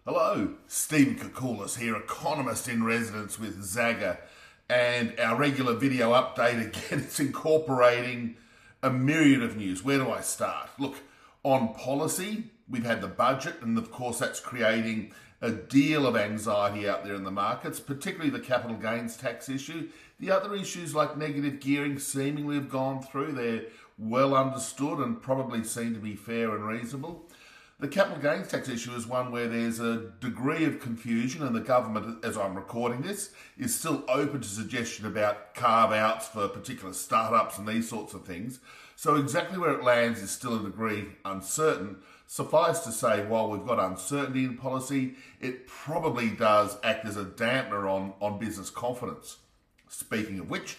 Hello, Stephen Koukoulas here, Economist-in-Residence with Zagga, and our regular video update again, it's incorporating a myriad of news. Where do I start? Look, on policy, we've had the budget, and of course that's creating a deal of anxiety out there in the markets, particularly the capital gains tax issue. The other issues like negative gearing seemingly have gone through. They're well understood and probably seem to be fair and reasonable. The capital gains tax issue is one where there's a degree of confusion, and the government, as I'm recording this, is still open to suggestion about carve-outs for particular startups and these sorts of things. So exactly where it lands is still a degree uncertain. Suffice to say, while we've got uncertainty in policy, it probably does act as a dampener on business confidence. Speaking of which,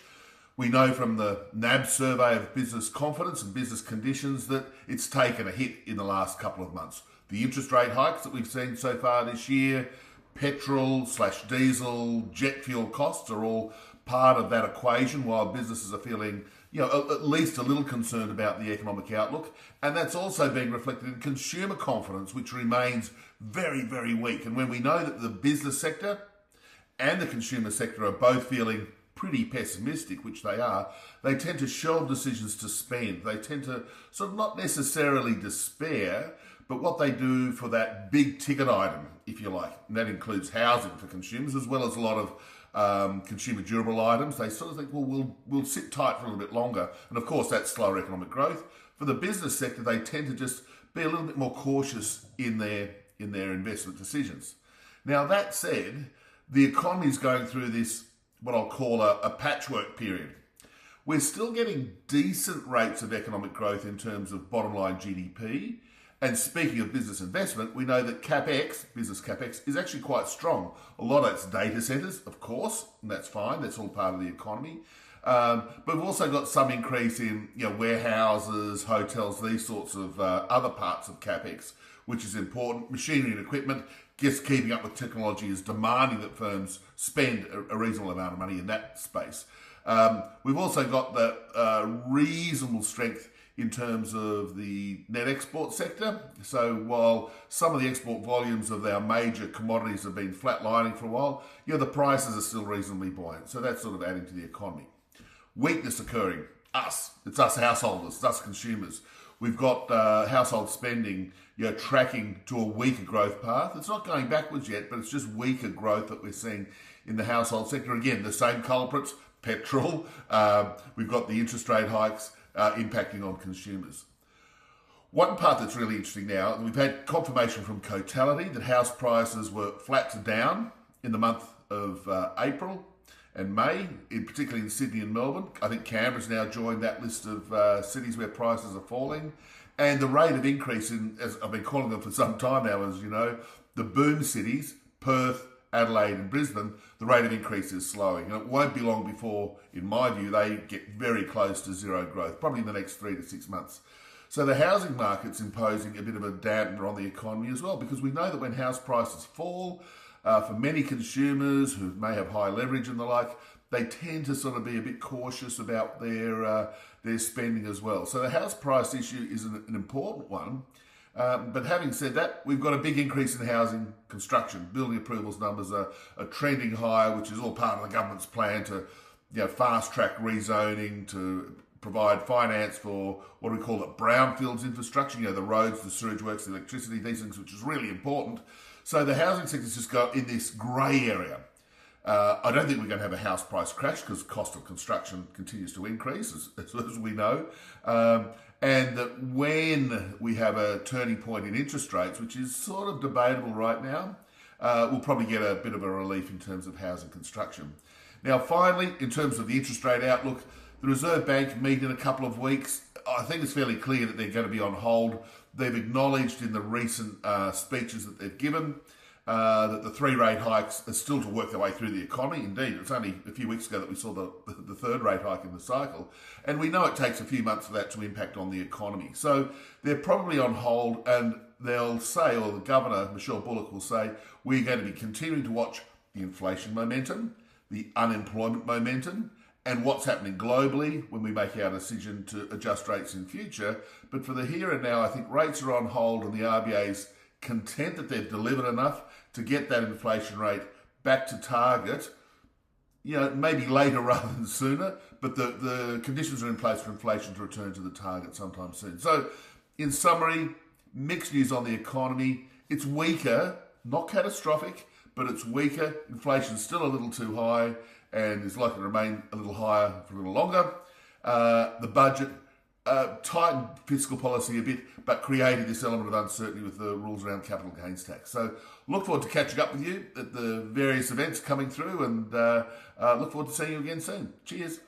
we know from the NAB survey of business confidence and business conditions that it's taken a hit in the last couple of months. The interest rate hikes that we've seen so far this year, petrol/diesel, jet fuel costs are all part of that equation, while businesses are feeling, at least a little concerned about the economic outlook. And that's also being reflected in consumer confidence, which remains very, very weak. And when we know that the business sector and the consumer sector are both feeling pretty pessimistic, which they are, they tend to shelve decisions to spend. They tend to sort of not necessarily despair, but what they do for that big ticket item, if you like, and that includes housing for consumers as well as a lot of consumer durable items. They sort of think, well, we'll sit tight for a little bit longer. And of course, that's slower economic growth. For the business sector, they tend to just be a little bit more cautious in their investment decisions. Now, that said, the economy is going through this, what I'll call a patchwork period. We're still getting decent rates of economic growth in terms of bottom line GDP. And speaking of business investment, we know that CapEx, business CapEx, is actually quite strong. A lot of it's data centres, of course, and that's fine. That's all part of the economy. But we've also got some increase in warehouses, hotels, these sorts of other parts of CapEx, which is important. Machinery and equipment, just keeping up with technology is demanding that firms spend a reasonable amount of money in that space. We've also got the reasonable strength in terms of the net export sector. So while some of the export volumes of our major commodities have been flatlining for a while, the prices are still reasonably buoyant. So that's sort of adding to the economy. Weakness occurring, it's us householders, it's us consumers. We've got household spending tracking to a weaker growth path. It's not going backwards yet, but it's just weaker growth that we're seeing in the household sector. Again, the same culprits, petrol. We've got the interest rate hikes impacting on consumers. One part that's really interesting now, we've had confirmation from Cotality that house prices were flat to down in the month of April and May, particularly in Sydney and Melbourne. I think Canberra's now joined that list of cities where prices are falling. And the rate of increase as I've been calling them for some time now, as you know, the boom cities, Perth, Adelaide and Brisbane, the rate of increase is slowing. And it won't be long before, in my view, they get very close to zero growth, probably in the next 3 to 6 months. So the housing market's imposing a bit of a dampener on the economy as well, because we know that when house prices fall, for many consumers who may have high leverage and the like, they tend to sort of be a bit cautious about their spending as well. So the house price issue is an important one. But having said that, we've got a big increase in housing construction. Building approvals numbers are trending higher, which is all part of the government's plan to fast track rezoning, to provide finance for what we call it brownfields infrastructure, the roads, the sewage works, the electricity, these things, which is really important. So the housing sector's just got in this grey area. I don't think we're going to have a house price crash because cost of construction continues to increase, as we know. And that when we have a turning point in interest rates, which is sort of debatable right now, we'll probably get a bit of a relief in terms of housing construction. Now, finally, in terms of the interest rate outlook, the Reserve Bank meet in a couple of weeks. I think it's fairly clear that they're going to be on hold. They've acknowledged in the recent speeches that they've given that the 3 rate hikes are still to work their way through the economy. Indeed, it's only a few weeks ago that we saw the 3rd rate hike in the cycle. And we know it takes a few months for that to impact on the economy. So they're probably on hold, and they'll say, or the Governor, Michelle Bullock, will say, we're going to be continuing to watch the inflation momentum, the unemployment momentum, and what's happening globally when we make our decision to adjust rates in future. But for the here and now, I think rates are on hold and the RBA's content that they've delivered enough to get that inflation rate back to target, maybe later rather than sooner, but the conditions are in place for inflation to return to the target sometime soon. So, in summary, mixed news on the economy. It's weaker, not catastrophic, but it's weaker. Inflation's still a little too high and is likely to remain a little higher for a little longer. The budget tightened fiscal policy a bit, but created this element of uncertainty with the rules around capital gains tax. So look forward to catching up with you at the various events coming through, and look forward to seeing you again soon. Cheers.